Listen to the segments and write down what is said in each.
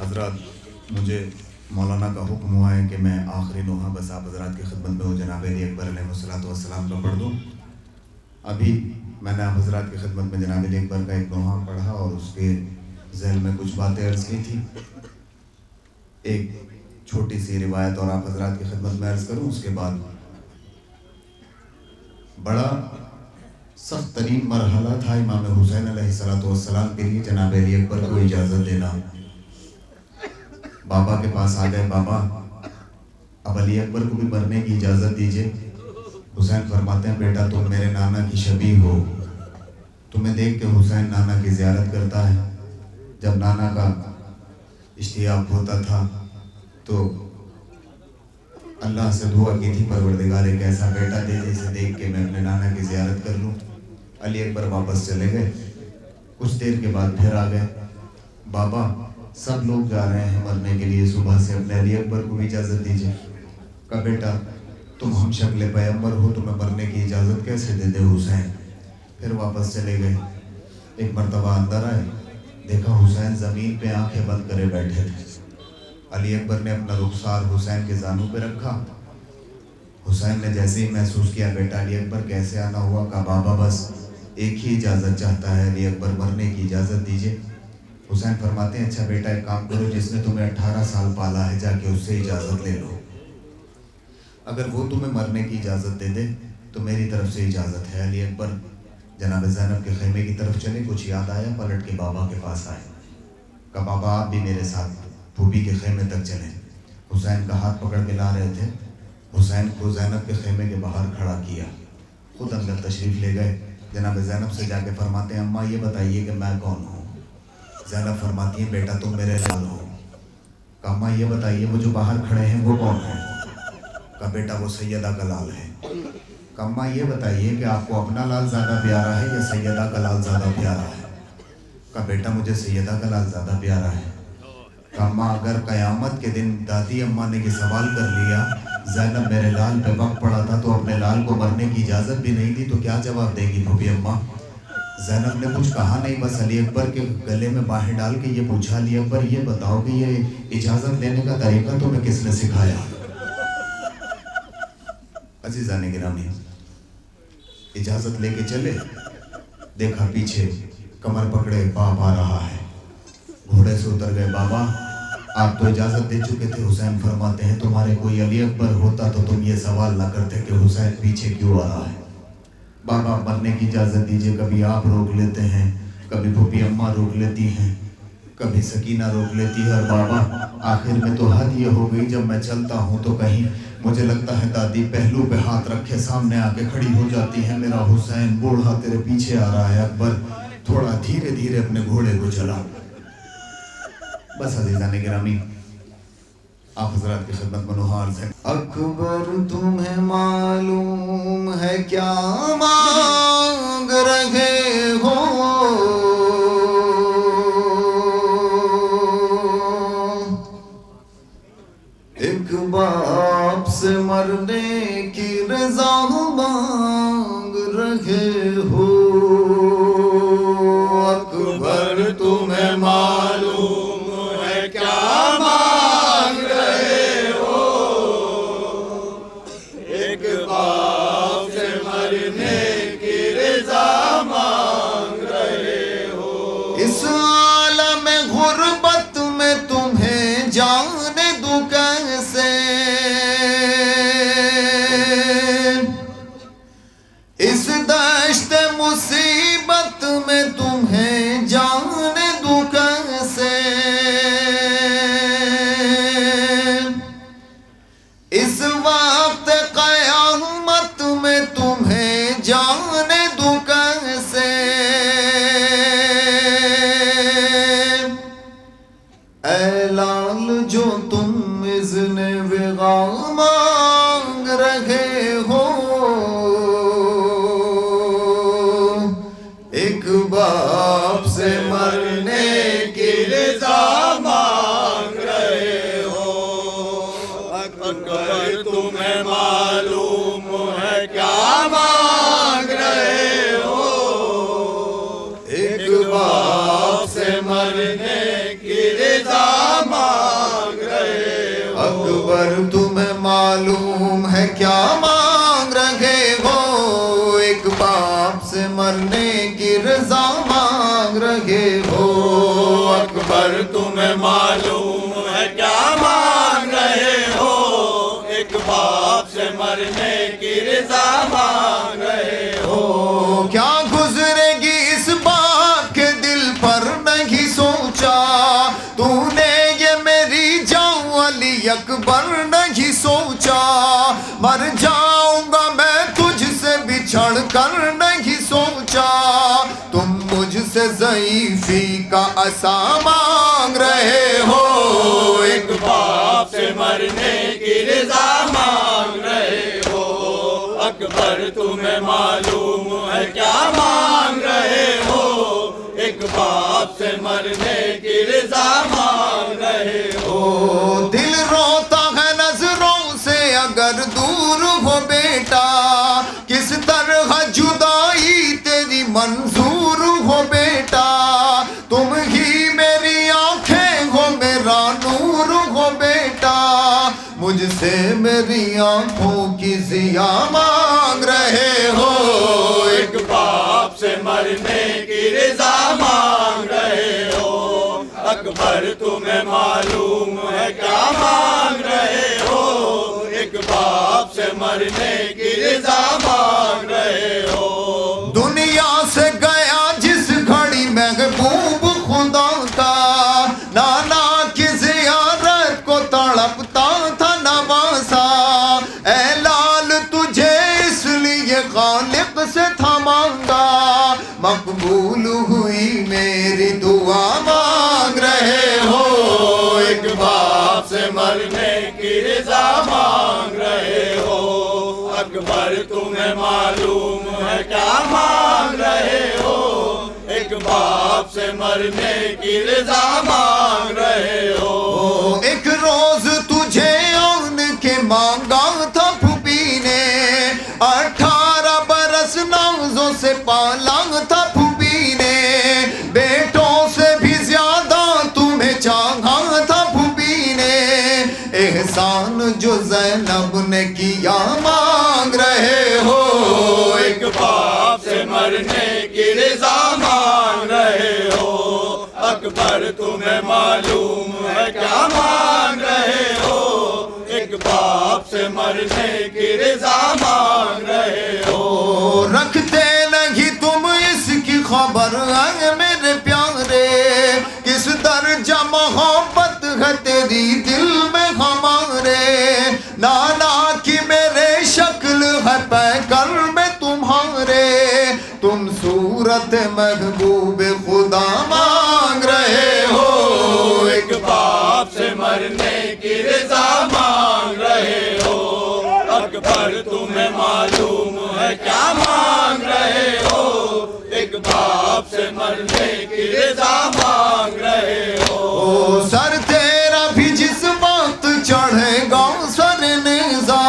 हज़रात, मुझे मौलाना का हुक्म हुआ है कि मैं आखिरी नोहा बस आप हज़रात की खिदमत में जनाब अली अकबर अलैहिस्सलाम का पढ़ दूँ। अभी मैंने आप हज़रात की खिदमत में जनाब अली अकबर का एक नोहा पढ़ा और उसके ज़हन में कुछ बातें अर्ज़ की थी। एक छोटी सी रिवायत और आप हज़रात की खिदमत में अर्ज़ करूँ। उसके बाद बड़ा सख्त तरीन मरहला था इमाम हुसैन अलैहिस्सलाम के लिए जनाब अली अकबर को इजाज़त देना। बाबा के पास आ गए, बाबा अब अली अकबर को भी मरने की इजाज़त दीजिए। हुसैन फरमाते हैं, बेटा तुम मेरे नाना की शबीह हो, तुम्हें देख के हुसैन नाना की ज़ियारत करता है। जब नाना का इश्तियाक होता था तो अल्लाह से दुआ की थी, परवरदिगार एक ऐसा बेटा दे जिसे देख के मैं अपने नाना की ज़ियारत कर लूँ। अली अकबर वापस चले गए। कुछ देर के बाद फिर आ गए, बाबा सब लोग जा रहे हैं मरने के लिए सुबह से, अपने अली अकबर को भी इजाज़त दीजिए। कहा बेटा तुम हम शक्ल पैगंबर हो, तुम्हें मरने की इजाज़त कैसे दे दे हुसैन। फिर वापस चले गए। एक मरतबा अंदर आए, देखा हुसैन ज़मीन पे आंखें बंद करे बैठे थे। अली अकबर ने अपना रुखसार हुसैन के जानू पे रखा। हुसैन ने जैसे ही महसूस किया बेटा अली अकबर कैसे आना हुआ, कहा बाबा बस एक ही इजाज़त चाहता है, अली अकबर मरने की इजाज़त दीजिए। हुसैन फरमाते हैं, अच्छा बेटा एक काम करो, जिसने तुम्हें 18 साल पाला है जाके उससे इजाज़त ले लो। अगर वो तुम्हें मरने की इजाज़त दे दे तो मेरी तरफ से इजाज़त है। अली अकबर जनाब ज़ैनब के खैमे की तरफ चले। कुछ याद आया, पलट के बाबा के पास आए। कहा बाबा आप भी मेरे साथ फूफी के खैमे तक चले। हुसैन का हाथ पकड़ के ला रहे थे। हुसैन को ज़ैनब के खैमे के बाहर खड़ा किया, खुद अंदर तशरीफ़ ले गए। जनाब ज़ैनब से जाके फरमाते हैं, अम्मा ये बताइए कि मैं कौन हूँ। ज़ैनब फरमाती है, बेटा तुम मेरे लाल हो। कहा अम्मा ये बताइए वो जो बाहर खड़े हैं वो कौन है। कहा बेटा वो सैयदा का लाल है। कहा अम्मा ये बताइए कि आपको अपना लाल ज़्यादा प्यारा है या सैयदा का लाल ज़्यादा प्यारा है। कहा बेटा मुझे सैयदा का लाल ज़्यादा प्यारा है। कहा अम्मा अगर क़यामत के दिन दादी अम्मा ने ये सवाल कर लिया ज़ैनब मेरे लाल पे वक्त पड़ा था तो अपने लाल को मरने की इजाज़त भी नहीं दी, तो क्या जवाब देगी फूफी अम्मा। ज़ैनब ने कुछ कहा नहीं, बस अली अकबर के गले में बाहें डाल के ये पूछा, अली अकबर ये बताओ कि ये इजाज़त लेने का तरीका तुम्हें किसने सिखाया। अज़ीज़ान गिरामी इजाज़त लेके चले, देखा पीछे कमर पकड़े बाप आ रहा है। घोड़े से उतर गए, बाबा आप तो इजाज़त दे चुके थे। हुसैन फरमाते हैं, तुम्हारे कोई अली अकबर होता तो तुम ये सवाल ना करते कि हुसैन पीछे क्यों आ रहा है। बाबा मरने की इजाज़त दीजिए। कभी आप रोक लेते हैं, कभी फूफी अम्मा रोक लेती हैं, कभी सकीना रोक लेती है, और बाबा आखिर में तो हद ये हो गई जब मैं चलता हूँ तो कहीं मुझे लगता है दादी पहलू पे हाथ रखे सामने आके खड़ी हो जाती है, मेरा हुसैन बूढ़ा तेरे पीछे आ रहा है, अकबर थोड़ा धीरे धीरे अपने घोड़े को चला। बस अज़ीज़ान गिरामी आप हज़रात की खिदमत में नुहार से, अकबर तुम्हें मालूम है क्या मांग रहे हो, एक बाप से मरने की रज़ा मांग रहे हो। अकबर तुम्हें मालूम है क्या मांग रहे हो, एक बाप से मरने की रज़ा मांग रहे हो। इस आलम गुर्बत में तुम्हें जाने दूं कैसे, इस दश्त मुसीबत में तुम्हें जाने दूं कैसे, इस वक्त क़यामत में तुम्हें जाने दूं कैसे। ऐ लाल जो तुम इज़्ने विगा मांग रहे हो, एक बाप से मरने की रज़ा मांग रहे हो। अकबर तुम्हें मालूम है क्या मांग रहे हो, एक बाप से मरने की रज़ा کیا مانگ رہے ہو؟ ایک باپ سے مرنے کی رضا مانگ رہے ہو۔ اکبر تمہیں معلوم ہے کیا مانگ رہے ہو؟ ایک باپ سے مرنے کی رضا مانگ رہے ہو۔ کیا گزرے گی اس باپ کے دل پر نہیں سوچا؟ تو نے یہ میری جان علی اکبر نہیں سوچا؟ مر جاؤں گا میں تجھ سے بچھڑ کر نہیں سوچا؟ تم مجھ سے ضعیفی کا عصا مانگ رہے ہو۔ ایک باپ سے مرنے کی رضا مانگ رہے ہو۔ اکبر تمہیں معلوم ہے کیا مانگ رہے ہو؟ ایک باپ سے مرنے کی رضا مانگ رہے ہو۔ دل روتا ہے نظروں سے اگر دور ہو بیٹا، کس طرح جدائی تیری منظور ہو بیٹا؟ تم ہی میری آنکھیں ہو میرا نور ہو بیٹا، مجھ سے میری آنکھوں کی ضیا مانگ رہے ہو۔ ایک باپ سے مرنے کی رضا مانگ رہے ہو۔ اکبر تمہیں معلوم ہے کیا مانگ رہے ہو؟ ایک باپ سے مرنے کی رضا مانگ رہے ہو۔ دنیا سے گیا جس گھڑی محبوب خدا کا، نانا کی زیارت کو تڑپتا تھا نواسا۔ اے لال تجھے اس لیے خالق سے تھا مانگا، مقبول ہوئی میری دعا مانگ رہے ہو۔ ایک باپ سے مرنے کی رضا مانگ رہے ہو۔ اکبر تمہیں معلوم ہے کیا مانگ رہے ہو؟ ایک باپ سے مرنے کی رضا مانگ رہے ہو۔ ایک روز تجھے آن کے مانگا تھا پھوپھی نے، 18 برس نازوں سے پالا تھا پھوپھی نے، بیٹوں سے بھی زیادہ تمہیں چاہا تھا پھوپھی نے، احسان جو زینب نے کیا مانگ رہے ہو۔ ایک باپ سے مرنے کی رضا مانگ رہے ہو۔ اکبر تمہیں معلوم ہے کیا مانگ رہے ہو؟ ایک باپ سے مرنے کی رضا مانگ رہے ہو۔ رکھتے نہیں تم اس کی خبر ہے میرے پیارے، کس درجہ محبت ہے تیری دل میں ہمارے، نانا کی میرے شکل ہے پیکر میں تمہارے، تم صورت محبوب خدا مانگ رہے ہو۔ ایک باپ سے مرنے کی رضا مانگ رہے ہو۔ اکبر تمہیں معلوم ہے کیا مانگ رہے ہو؟ ایک باپ سے مرنے کی رضا مانگ رہے ہو۔ سر تیرا بھی جس وقت چڑھے گا سر نیزا،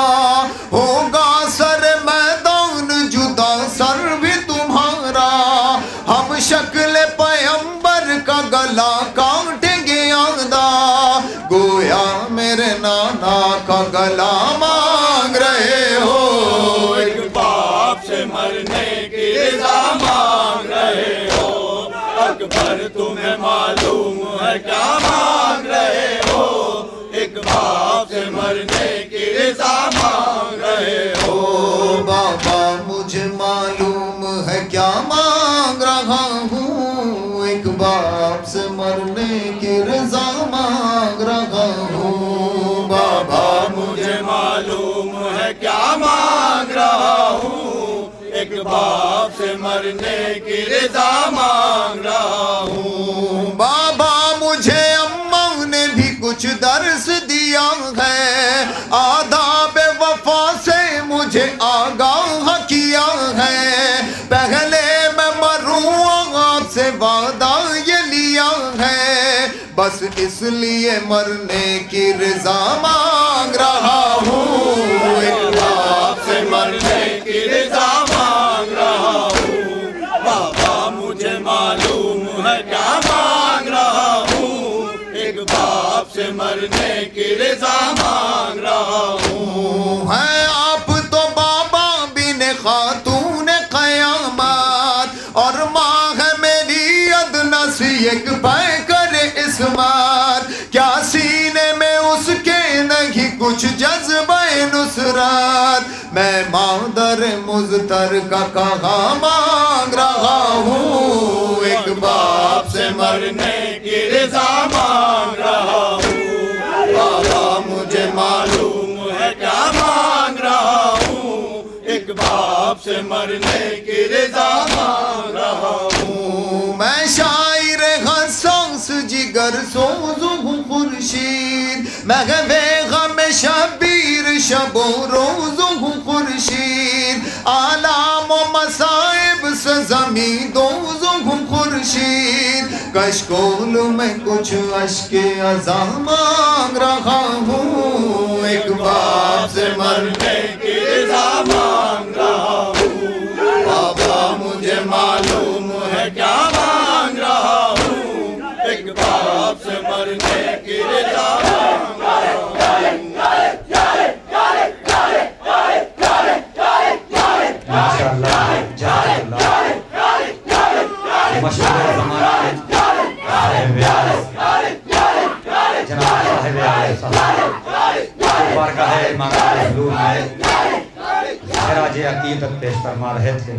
ہوگا سر میدان جدا سر بھی تمہارا، ہم شکل پیغمبر کا گلا کاٹیں گے آدھا، گویا میرے نانا کا گلا مانگ رہے ہو۔ ایک باپ سے مرنے کی رضا مانگ رہے ہو۔ اکبر تمہیں معلوم ہے کیا مانگ رہے ہو؟ ایک باپ سے مرنے کی رضا مانگ رہے ہو۔ بابا مجھے معلوم ہے کیا مانگ رہا ہوں، ایک باپ سے مرنے کی رضا مانگ رہا ہوں۔ بابا مجھے معلوم ہے کیا مانگ رہا ہوں، ایک باپ سے مرنے کی رضا مانگ رہا ہوں۔ بابا مجھے اماں نے بھی کچھ درس دیا ہے، آداب وفا سے مجھے آگاہ کیا ہے، پہلے میں مروں آپ سے وعدہ یہ لیا ہے، بس اس لیے مرنے کی رضا مانگ رہا ہوں۔ ایک باپ سے مرنے کی رضا مانگ رہا ہوں۔ بابا مجھے معلوم ہے کیا مانگ رہا ہوں، ایک باپ سے مرنے کی رضا مانگ رہا ہوں۔ ہے آپ صورت میں مادر مضطر کا کہاں مانگ رہا ہوں ایک باپ سے مرنے کی رضا مانگ رہا ہوں بابا مجھے معلوم ہے کیا مانگ رہا ہوں ایک باپ سے مرنے کی رضا مانگ رہا ہوں میں شاعر حساس جگر سوز ہوں خورشید میں غم شبیر شب و روز ہوں خورشید آلام و مصائب سے زمین دوز ہوں خورشید کشکول میں کچھ اشک عزا مانگ رہا ہوں ایک باپ سے مرنے کی رضا مانگ رہا ہوں بابا مجھے معلوم ہے کیا مانگ رہا ہوں ایک باپ سے مرنے کی رضا مانگ رہا ہوں ماشاءاللہ جزاک اللہ مشہور زمانہ صاحب جناب صاحب صاحب بارگاہ امام حضور میں خراج عقیدت پیش فرما رہے تھے